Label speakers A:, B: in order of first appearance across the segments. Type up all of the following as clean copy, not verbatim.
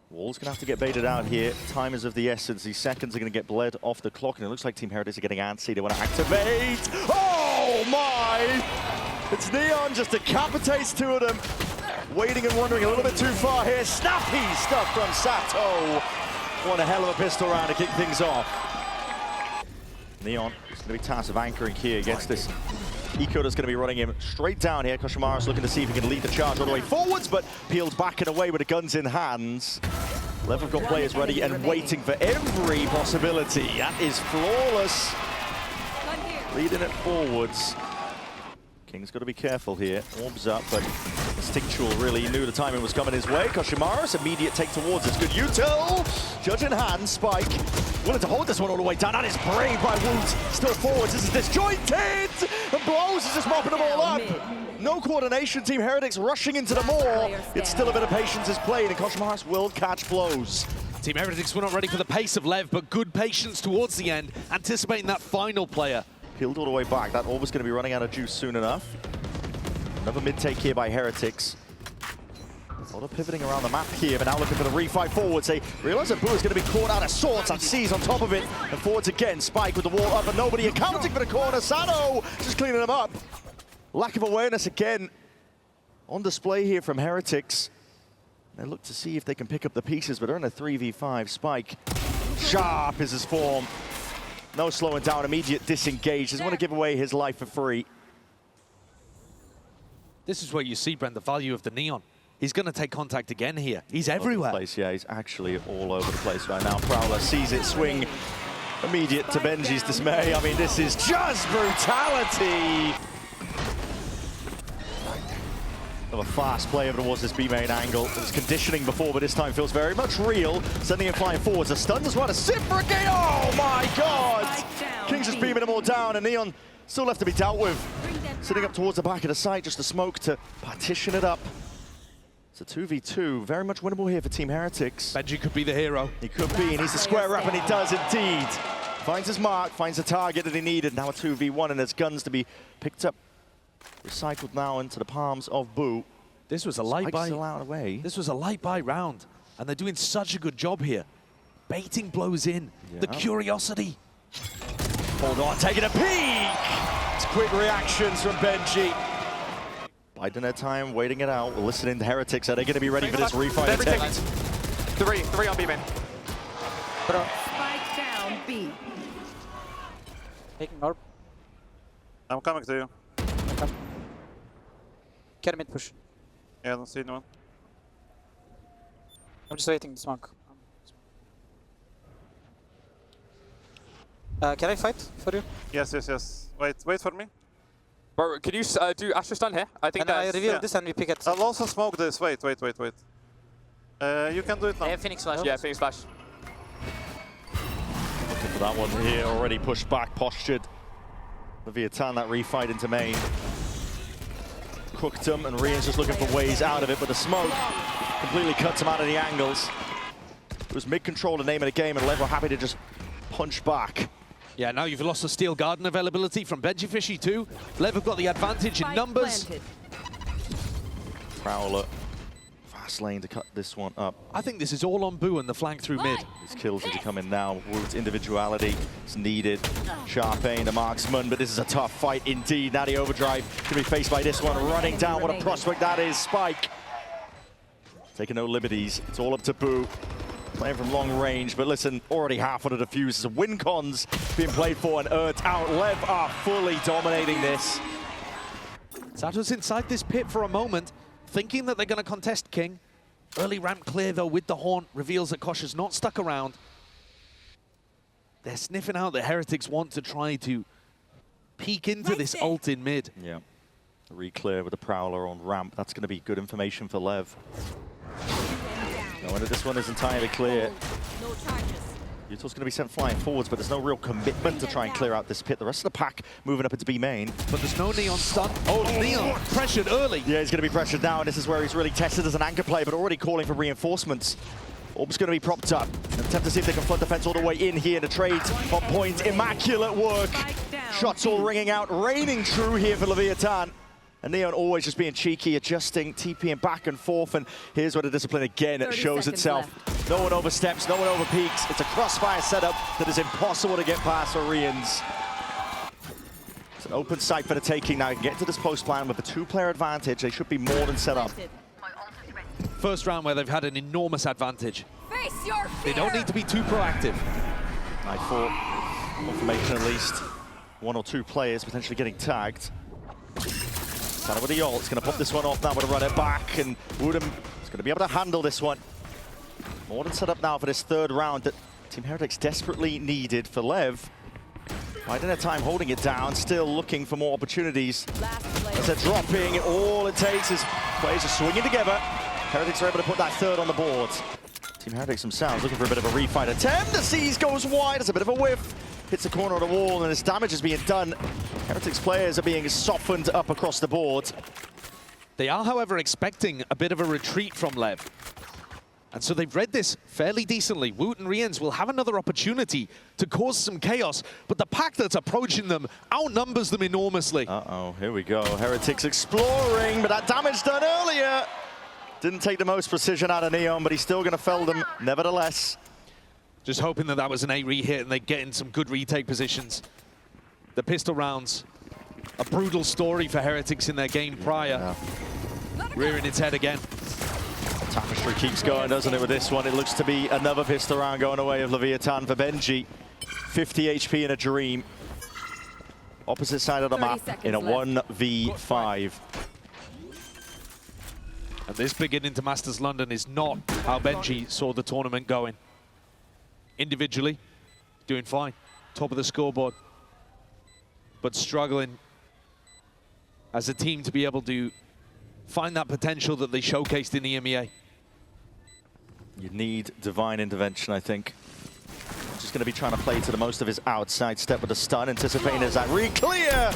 A: Wall's going to have to get baited out here. Time is of the essence. These seconds are going to get bled off the clock, and it looks like Team Heretics are getting antsy. They want to activate. Oh my! It's Neon just decapitates two of them. Waiting and wondering a little bit too far here. Snappy stuff from Sato. What a hell of a pistol round to kick things off. Neon is going to be tasked of anchoring here against this Eco that's going to be running him straight down here. Koshimaru's looking to see if he can lead the charge all the way forwards, but peeled back and away with the guns in hands. LEV have got players ready and waiting for every possibility. That is flawless. Leading it forwards. King's got to be careful here. Orbs up, but Instinctual really knew the timing was coming his way. Koshimaru's immediate take towards it's good util. Judge in hand, Spike. Willing to hold this one all the way down. That is brave by Woot. Still forwards. This is disjointed. And Blows is just mopping them all up. No coordination. Team Heretics rushing into the maw. It's still a bit of patience is played, and Koshimaru will catch Blows.
B: Team Heretics were not ready for the pace of LEV, but good patience towards the end, anticipating that final player.
A: Peeled all the way back. That orb is going to be running out of juice soon enough. Another mid-take here by Heretics. A lot of pivoting around the map here, but now looking for the refight forwards. They realize that Boo is going to be caught out of sorts, and C's on top of it. And forwards again, Spike with the wall up, and nobody accounting for the corner. Sano just cleaning them up. Lack of awareness again on display here from Heretics. They look to see if they can pick up the pieces, but they're in a 3v5. Spike, sharp is his form. No slowing down, immediate disengage. Doesn't want to give away his life for free.
B: This is where you see, Brent, the value of the Neon. He's going to take contact again here. He's everywhere.
A: Yeah, he's actually all over the place right now. Prowler sees it swing. Immediate to Benji's dismay. I mean, this is just brutality. Of a fast play over towards this B main angle. It was conditioning before, but this time feels very much real. Sending him flying forwards. A stun as well. A sit for a game. Oh my God! King's just beaming them all down, and Neon still left to be dealt with. Sitting up towards the back of the site, just a smoke to partition it up. It's a 2v2, very much winnable here for Team Heretics.
B: Benji could be the hero.
A: He could be, and he's the square up, and he does indeed. Finds his mark, finds the target that he needed. Now a 2v1, and there's guns to be picked up. Recycled now into the palms of Boo.
B: This was a light buy.
A: Away.
B: This was a light buy round, and they're doing such a good job here. Baiting Blows in. Yeah. The curiosity.
A: Hold on, taking a peek. It's quick reactions from Benji. Biding their time, waiting it out. We're listening to Heretics. Are they going to be ready for this refight attempt?
C: Three on B main.
D: Spike down B.
E: Taking orb.
C: I'm coming to you.
E: Get mid push.
C: Yeah, I don't see anyone.
E: I'm just waiting to smoke. Can I fight for you?
C: Yes. Wait for me.
F: Bro, can you do Astra stun here? I think
E: and I reveal this and we pick it.
C: I'll also smoke this. Wait. You can do it now.
E: I have Phoenix Flash.
F: Yeah, Phoenix Flash.
A: Looking for that one here, already pushed back, postured. Levitan, that refight into main. Cooked him, and Rian's just looking for ways out of it, but the smoke completely cuts him out of the angles. It was mid-control, the name of the game, and LEV were happy to just punch back.
B: Yeah, now you've lost the Steel Garden availability from Benji Fishy too. LEV have got the advantage in numbers.
A: Prowler, fast lane to cut this one up.
B: I think this is all on Boo and the flank through mid.
A: These kills need to come in now. Woot's individuality is needed. Sharpane, the marksman, but this is a tough fight indeed. Now the overdrive can be faced by this one. Running down, what a prospect that is. Spike. Taking no liberties. It's all up to Boo. Playing from long range, but listen, already half of the diffusers. Win cons being played for and earned out. LEV are fully dominating this.
B: Sato's inside this pit for a moment, thinking that they're going to contest King. Early ramp clear though with the Haunt reveals that Kosh is not stuck around. They're sniffing out that Heretics want to try to peek into this ult in mid.
A: Yeah, re-clear with the Prowler on ramp. That's going to be good information for LEV. Knowing that this one is entirely clear. Util's going to be sent flying forwards, but there's no real commitment to try and clear out this pit. The rest of the pack moving up into B main.
B: But there's no Neon stun. Oh, Neon pressured early.
A: Yeah, he's going to be pressured now, and this is where he's really tested as an anchor player, but already calling for reinforcements. Orb's going to be propped up. Attempt to see if they can flood defense all the way in here. The trades on point. Immaculate work. Shots all ringing out. Raining true here for Levitan. And Neon always just being cheeky, adjusting, TPing back and forth. And here's where the discipline again shows itself. No one oversteps, no one overpeaks. It's a crossfire setup that is impossible to get past for Rians. It's an open site for the taking now. Get to this post plan with a 2-player advantage. They should be more than set up.
B: First round where they've had an enormous advantage.
D: Face your fear.
B: They don't need to be too proactive.
A: I thought, confirmation at least. 1 or 2 players potentially getting tagged. Started with the ult. It's going to pop this one off now, but to run it back. And Woodham is going to be able to handle this one. More than set up now for this 3rd round that Team Heretics desperately needed for Lev. Biding their time holding it down, still looking for more opportunities. As they're dropping, all it takes is players are swinging together. Heretics are able to put that 3rd on the board. Team Heretics themselves looking for a bit of a refight attempt. The Seas goes wide, it's a bit of a whiff. Hits the corner of the wall and this damage is being done. Heretics players are being softened up across the board.
B: They are, however, expecting a bit of a retreat from Lev. And so they've read this fairly decently. Woot and Rians will have another opportunity to cause some chaos, but the pack that's approaching them outnumbers them enormously.
A: Uh-oh, here we go. Heretics exploring, but that damage done earlier. Didn't take the most precision out of Neon, but he's still going to fell them nevertheless.
B: Just hoping that that was an 8 re-hit and they get in some good retake positions. The pistol rounds, a brutal story for Heretics in their game prior.
A: Yeah.
B: Rearing its head again.
A: Tapestry keeps going, doesn't it, with this one? It looks to be another pistol round going away of Levitan for Benji. 50 HP in a dream. Opposite side of the map in a 1v5.
B: And this beginning to Masters London is not how Benji saw the tournament going. Individually, doing fine, top of the scoreboard, but struggling as a team to be able to find that potential that they showcased in the EMEA.
A: You need divine intervention, I think. Just going to be trying to play to the most of his outside step with a stun, anticipating as that re-clear.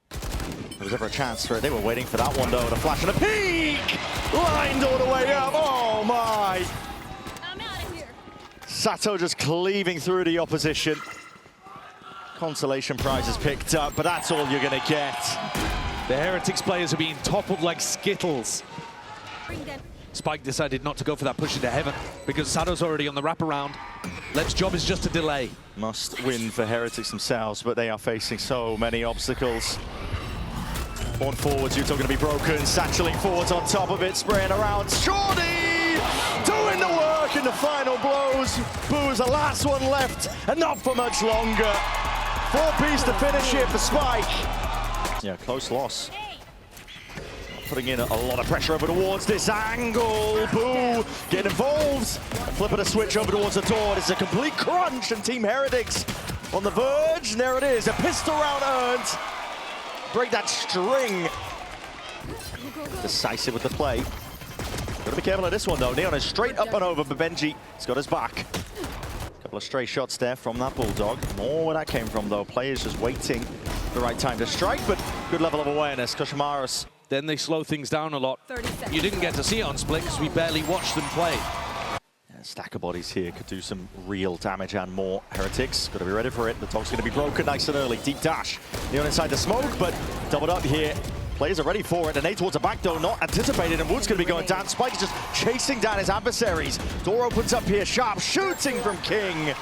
A: There was ever a chance for it. They were waiting for that one, though, the flash and a peek! Lined all the way up, oh my!
D: I'm out of here.
A: Sato just cleaving through the opposition. Consolation prize is picked up, but that's all you're going to get.
B: The Heretics players are being toppled like Skittles.
D: Bring them.
B: Spike decided not to go for that push into heaven because Sato's already on the wraparound. Lev's job is just to delay.
A: Must win for Heretics themselves, but they are facing so many obstacles. On forwards, Utah going to be broken, satcheling forwards on top of it, spraying around. Shorty doing the work in the final blows. Boo's the last one left, and not for much longer. 4-piece to finish it for Spike. Yeah, close loss. Putting in a lot of pressure over towards this angle. Boo getting involved. Flipping a switch over towards the door. It's a complete crunch, and Team Heretics on the verge. And there it is, a pistol round earned. Break that string. Decisive with the play. Gotta be careful of this one though. Neon is straight up and over, but Benji has got his back. Couple of stray shots there from that Bulldog. More where that came from though. Players just waiting for the right time to strike, but good level of awareness. Koshamaris.
B: Then they slow things down a lot.
D: 30 seconds.
B: You didn't get to see it on Split because we barely watched them play.
A: Yeah, stack of bodies here could do some real damage and more. Heretics, got to be ready for it. The dog's going to be broken nice and early. Deep dash. Neon inside the smoke, but doubled up here. Players are ready for it. An 8 towards the back door, not anticipated, and Wood's going to be going down. Spike is just chasing down his adversaries. Door opens up here, sharp shooting from King.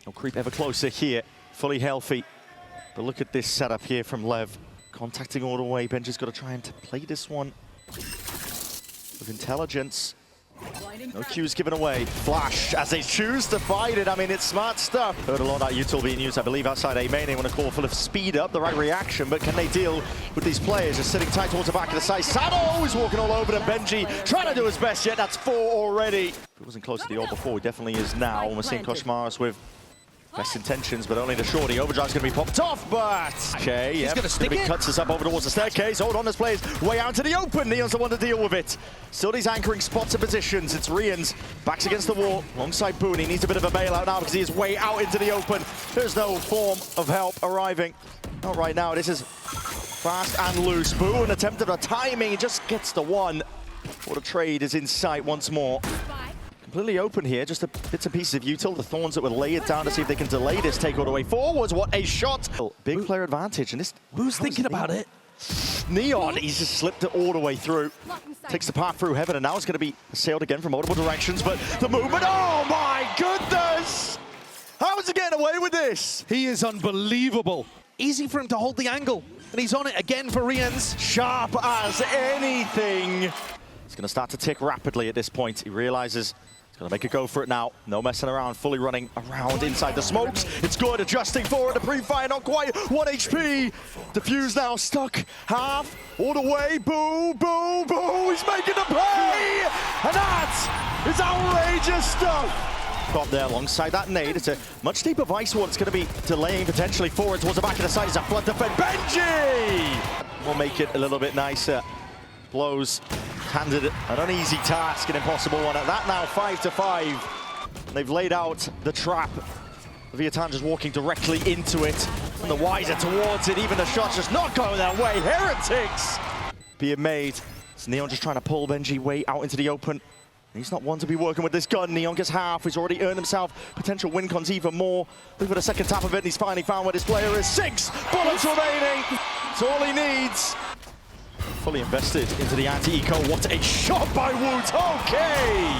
A: He'll creep ever closer here, fully healthy. But look at this setup here from Lev. Contacting all the way. Benji's got to try and play this one with intelligence. No cues given away. Flash as they choose to fight it. I mean, it's smart stuff. Heard a lot about util being used, I believe, outside OMEN. They want to call full of speed up, the right reaction, but can they deal with these players just sitting tight towards the back of the side? Sato is walking all over them. Benji trying to do his best yet. That's 4 already. If it wasn't close to the ult before, he definitely is now. And we're seeing Koshmaris with best intentions, but only to Shorty. Overdrive's going to be popped off, but... Okay, yeah,
B: gonna stick it.
A: Cuts us up over towards the staircase. Hold on, this plays way out to the open. Neon's the one to deal with it. Still these anchoring spots and positions. It's Rians, backs against the wall, alongside Boone. He needs a bit of a bailout now because he is way out into the open. There's no form of help arriving. Not right now. This is fast and loose. Boone attempted a timing. He just gets the one. What a trade is in sight once more. Completely open here, just a bits and pieces of util. The Thorns that were laid down to see if they can delay this take all the way forwards. What a shot! Big player advantage, and this...
B: Who's thinking about it?
A: Neon, he's just slipped it all the way through. Takes the path through heaven, and now it's going to be assailed again from multiple directions, but the movement, oh my goodness! How is he getting away with this?
B: He is unbelievable. Easy for him to hold the angle, and he's on it again for Rians.
A: Sharp as anything. He's going to start to tick rapidly at this point. He realizes he's going to make a go for it now. No messing around, fully running around inside the smokes. It's good, adjusting forward, the pre-fire not quite. 1 HP. Diffuse now, stuck half, all the way. Boo, boo, boo. He's making the play. And that is outrageous stuff. Got there alongside that nade. It's a much deeper Vice Ward. It's going to be delaying potentially forward towards the back of the side. It's a flood defend. Benji will make it a little bit nicer. Blows handed an uneasy task, an impossible one. At that now 5-5. They've laid out the trap. Levitan just walking directly into it. And the wiser towards it. Even the shots just not going their way. Heretics being made. It's Neon just trying to pull Benji way out into the open. He's not one to be working with this gun. Neon gets half. He's already earned himself potential win cons even more. Look for the second tap of it, and he's finally found where this player is. 6 bullets remaining. That's all he needs. Fully invested into the anti-eco. What a shot by Woot. Okay.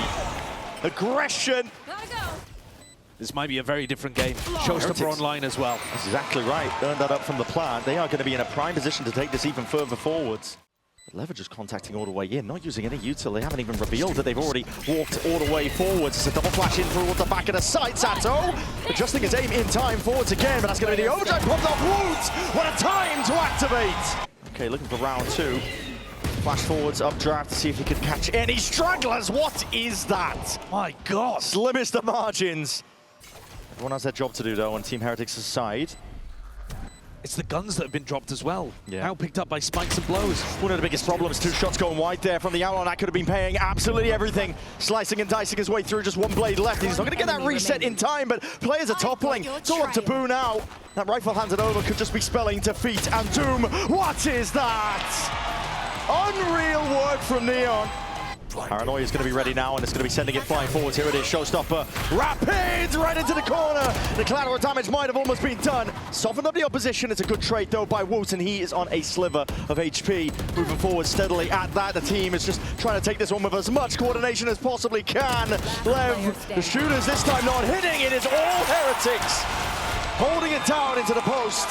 A: Aggression.
D: Gotta go.
B: This might be a very different game. Showstopper online as well.
A: That's exactly right. Earned that up from the plant. They are going to be in a prime position to take this even further forwards. LEV just contacting all the way in, not using any util. They haven't even revealed that they've already walked all the way forwards. It's a double flash in towards the back of the site. Sato adjusting his aim in time forwards again, but that's going to be the overdrive popped off Woot. What a time to activate. Okay, looking for round 2. Flash forwards, updraft to see if he can catch any stragglers. What is that?
B: My God.
A: Slimmest of margins. Everyone has their job to do though on Team Heretics' side.
B: It's the guns that have been dropped as well.
A: Yeah.
B: Now picked up by spikes and blows.
A: One of the biggest problems, 2 shots going wide there from the Outlaw. That could have been paying absolutely everything. Slicing and dicing his way through, just 1 blade left. He's not going to get that reset in time, but players are toppling. It's all up to Boo now. That rifle handed over could just be spelling defeat and doom. What is that? Unreal work from Neon. Paranoia is going to be ready now, and it's going to be sending it flying forwards. Here it is, Showstopper. Rapid right into the corner. The collateral damage might have almost been done. Softened up the opposition. It's a good trade, though, by Woot, and he is on a sliver of HP. Moving forward steadily at that. The team is just trying to take this one with as much coordination as possibly can. Lev, the shooters this time not hitting. It is all Heretics. Holding it down into the post.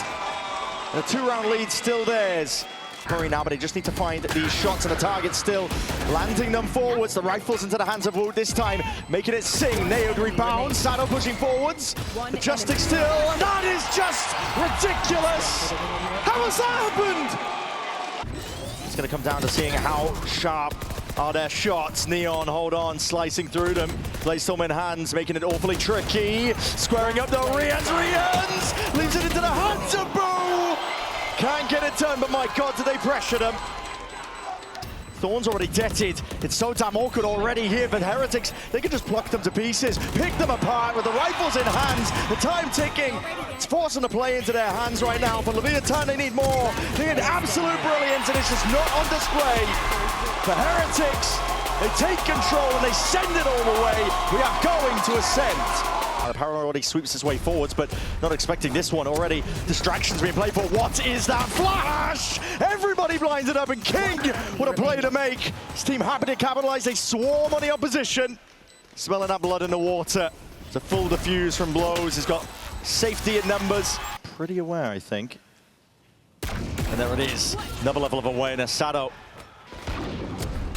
A: And a 2-round lead still theirs. Hurry now, but they just need to find these shots and the target still landing them forwards. The rifles into the hands of Woot this time, making it sing. Nailed rebound, Sato pushing forwards, adjusting still, and that is just ridiculous! How has that happened? It's going to come down to seeing how sharp are their shots. Neon, hold on, slicing through them. Plays them in hands, making it awfully tricky. Squaring up though, Rians, leaves it into the hands of Boo! Can't get it done, but my God, do they pressure them. Thorn's already deaded. It's so damn awkward already here, but Heretics, they can just pluck them to pieces, pick them apart with the rifles in hands, the time ticking. It's forcing the play into their hands right now. For Levitan, they need more. They need absolute brilliance, and it's just not on display. For Heretics, they take control and they send it all the way. We are going to Ascent. The Paranoia already sweeps his way forwards, but not expecting this one. Already distractions being played for. What is that flash? Everybody blinded up, and King, what a play to make. His team happy to capitalize. They swarm on the opposition. Smelling that blood in the water. It's a full defuse from blows. He's got safety in numbers. Pretty aware, I think. And there it is. Another level of awareness. Sato.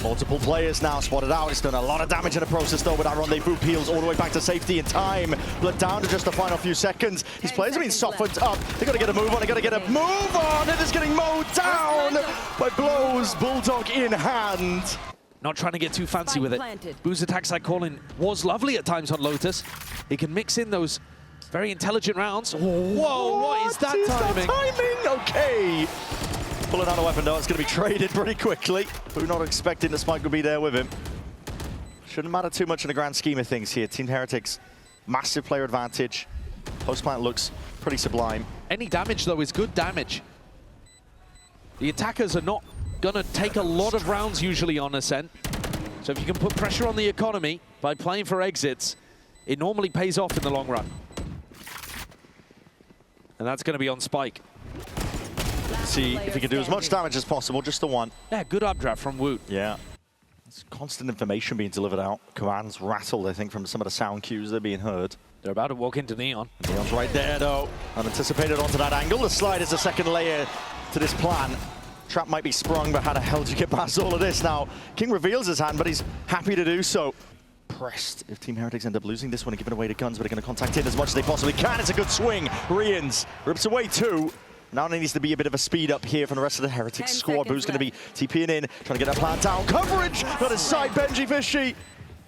A: Multiple players now spotted out. It's done a lot of damage in the process, though, with that rendezvous peels all the way back to safety in time. Blood down to just the final few seconds. These players have been softened up. They got to get a move on. They got to get a move on. It is getting mowed down by blows. Bulldog in hand.
B: Not trying to get too fancy with it. Boo's attack side calling was lovely at times on Lotus. He can mix in those very intelligent rounds. Whoa, what is that timing?
A: Okay. Pulling out a weapon, though, it's going to be traded pretty quickly. We're not expecting the spike will be there with him. Shouldn't matter too much in the grand scheme of things here. Team Heretics, massive player advantage. Post-plant looks pretty sublime.
B: Any damage, though, is good damage. The attackers are not going to take a lot of rounds usually on Ascent. So if you can put pressure on the economy by playing for exits, it normally pays off in the long run. And that's going to be on Spike.
A: See if he can do as much damage as possible, just the one.
B: Yeah, good updraft from Woot.
A: Yeah. There's constant information being delivered out. Commands rattled, I think, from some of the sound cues that are being heard.
B: They're about to walk into Neon.
A: Neon's right there, though. Unanticipated onto that angle. The slide is the second layer to this plan. Trap might be sprung, but how the hell do you get past all of this now? King reveals his hand, but he's happy to do so. Pressed if Team Heretics end up losing this one and giving away the guns, but they're going to contact in as much as they possibly can. It's a good swing. Rians rips away two. Now there needs to be a bit of a speed up here from the rest of the Heretics squad. Who's going to be TPing in, trying to get that plant down. Coverage, not his side. Benji Fishy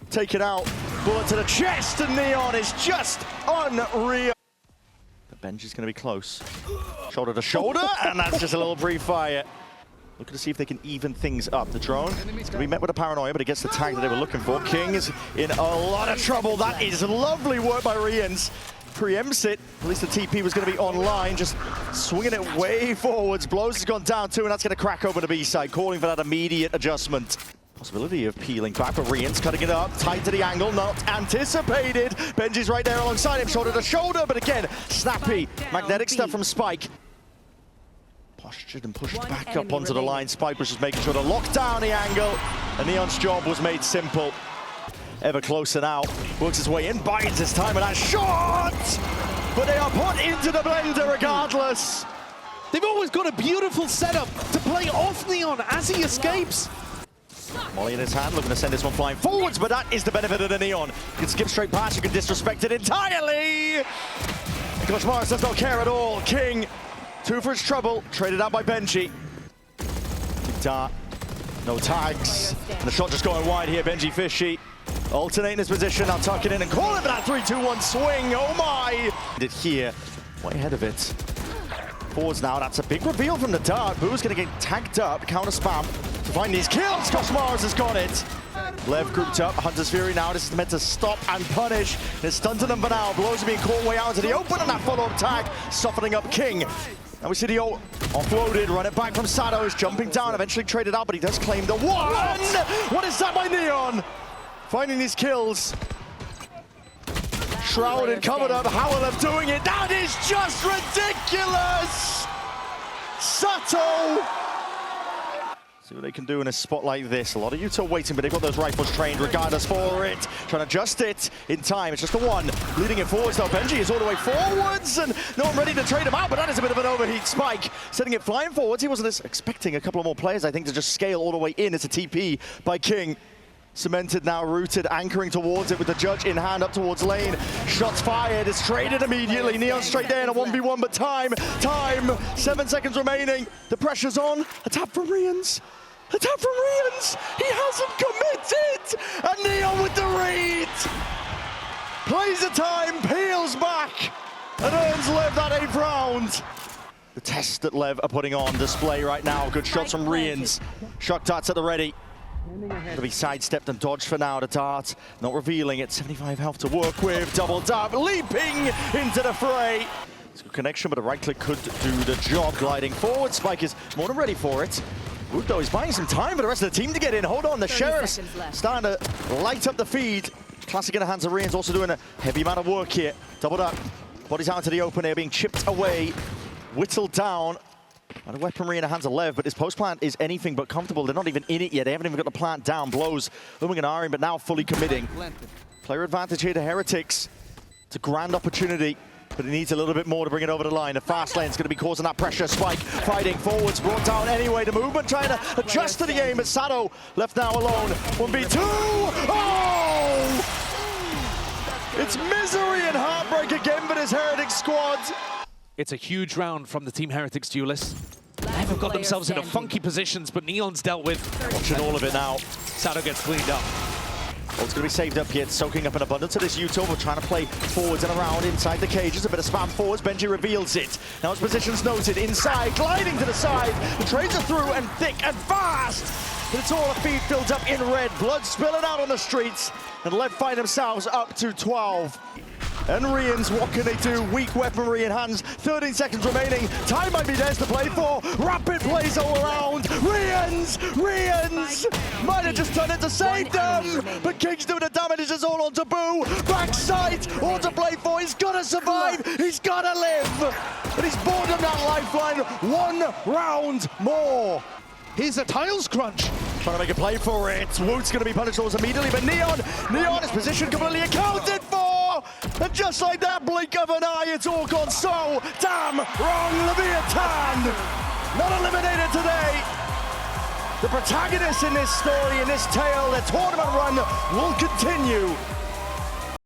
A: take it out. Bullet to the chest, and Neon is just unreal. But Benji's going to be close. Shoulder to shoulder, and that's just a little brief fire. Looking to see if they can even things up. The drone is going to be met with a paranoia, but it gets the tag that they were looking for. King is in a lot of trouble. That is lovely work by Rians. Preempts it. At least the TP was going to be online, just swinging it way forwards. Blows has gone down too, and that's going to crack over the B side, calling for that immediate adjustment. Possibility of peeling back, but Rian's cutting it up, tight to the angle, not anticipated. Benji's right there alongside him, shoulder to shoulder, but again, snappy, magnetic stuff from Spike. Postured and pushed back up onto the line. Spike was just making sure to lock down the angle, and Neon's job was made simple. Ever closer now, works his way in, bides his time with that shot! But they are put into the blender regardless.
B: They've always got a beautiful setup to play off Neon as he escapes.
A: Molly in his hand, looking to send this one flying forwards, but that is the benefit of the Neon. You can skip straight past, you can disrespect it entirely! Because Morris does not care at all. King, two for his trouble, traded out by Benji. Big dart, no tags, and the shot just going wide here. Benji Fishy alternating his position, now tucking in and calling for that 3-2-1 swing. Oh my! Did here, way ahead of it. Forwards now, that's a big reveal from the dart. Boo's gonna get tagged up, counter spam to find these kills. Cosmars has got it. Lev grouped up, Hunter's Fury now. This is meant to stop and punish. It's stunting them for now. Blows are being caught way out into the open, and that follow-up tag softening up King. Now we see the ult offloaded, run it back from Sado. He's jumping down, eventually traded out, but he does claim the one. What is that by Neon? Finding these kills. Shrouded, covered up, LEV doing it. That is just ridiculous! Sato! See what they can do in a spot like this. A lot of Utah waiting, but they've got those rifles trained regardless for it. Trying to adjust it in time. It's just the one. Leading it forwards though. Benji is all the way forwards, and no one ready to trade him out, but that is a bit of an overheat Spike. Setting it flying forwards. He wasn't expecting a couple of more players, I think, to just scale all the way in. It's a TP by King. Cemented now, rooted, anchoring towards it with the judge in hand up towards lane. Shots fired, it's traded immediately. Neon straight there in a 1v1, but time. 7 seconds remaining. The pressure's on. A tap from Rians. A tap from Rians. He hasn't committed. And Neon with the read. Plays the time, peels back, and earns Lev that 8th round. The test that Lev are putting on display right now. Good shots from Rians. Shock darts at the ready. To be sidestepped and dodged for now. The dart not revealing it. 75 health to work with. Double dab, leaping into the fray. It's a good connection, but a right click could do the job. Gliding forward, Spike is more than ready for it. Wood though is buying some time for the rest of the team to get in. Hold on, the Sheriff's starting to light up the feed. Classic in the hands of Rian's, also doing a heavy amount of work here. Doubled up, bodies out into the open air, being chipped away, whittled down. And a weaponry in the hands of Lev, but his post plant is anything but comfortable. They're not even in it yet. They haven't even got the plant down. Blows Uming and Arin, but now fully committing. Player advantage here to Heretics. It's a grand opportunity, but he needs a little bit more to bring it over the line. The fast lane's going to be causing that pressure. Spike fighting forwards, brought down anyway. The movement trying to adjust to the game, but Sato left now alone. 1v2. Oh! It's misery and heartbreak again for this Heretics squad.
B: It's a huge round from the Team Heretics duelists. They've got themselves into funky positions, but Neon's dealt with.
A: Watching all of it now.
B: Sato gets cleaned up.
A: Well, it's going to be saved up here. It's soaking up an abundance of this Utah. We're trying to play forwards and around inside the cages. A bit of spam forwards. Benji reveals it. Now his position's noted. Inside, gliding to the side. The trades are through and thick and fast. but it's all a feed filled up in red. Blood spilling out on the streets, and LEV find themselves up to 12. And Rians, what can they do? Weak weaponry in hands, 13 seconds remaining. Time might be theirs to play for. Rapid plays all around. Rians might have just done it to save them. But King's doing the damage, it's all on Taboo. Backside, all to play for. He's gotta survive, he's gotta live. And he's bought him that lifeline. 1 round more.
G: Here's a tiles crunch.
A: Trying to make a play for it. Woot's going to be punished almost immediately, but Neon is position completely accounted for! And just like that blink of an eye, it's all gone so damn wrong. Levitan not eliminated today. The protagonists in this story, in this tale, their tournament run will continue.